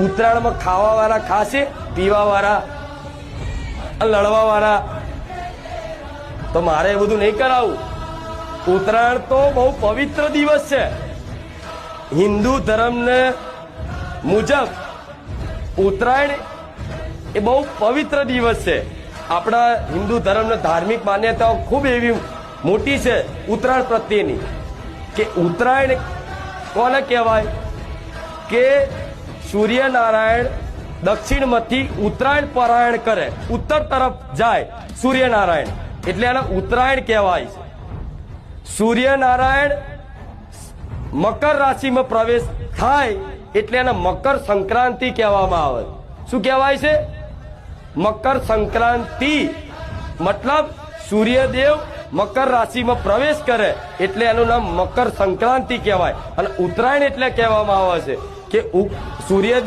ઉત્તરાયણમાં ખાવા વાળા ખાશે, પીવા વાળા, લડવા વાળા. તો મારે એ બધું નહીં કરાવું. ઉત્તરાયણ તો બહુ પવિત્ર દિવસ છે. હિન્દુ ધર્મને મુજબ ઉત્તરાયણ એ બહુ પવિત્ર દિવસ છે. આપણા હિન્દુ ધર્મની ધાર્મિક માન્યતાઓ ખૂબ એવી મોટી છે ઉત્તરાયણ પ્રત્યેની, કે ઉત્તરાયણ કોને કહેવાય કે સૂર્યનારાયણ દક્ષિણમાંથી ઉત્તરાયણ પરાયણ કરે, ઉત્તર તરફ જાય સૂર્યનારાયણ, એટલે એને ઉત્તરાયણ કહેવાય છે. સૂર્યનારાયણ મકર રાશિમાં પ્રવેશ થાય એટલે એને મકર સંક્રાંતિ કહેવામાં આવે. શું કહેવાય છે? મકર સંક્રાંતિ. મતલબ સૂર્યદેવ મકર રાશિમાં પ્રવેશ કરે એટલે એનું નામ મકર સંક્રાંતિ કહેવાય. અને ઉત્તરાયણ એટલે કહેવામાં આવે છે કે સૂર્યદેવ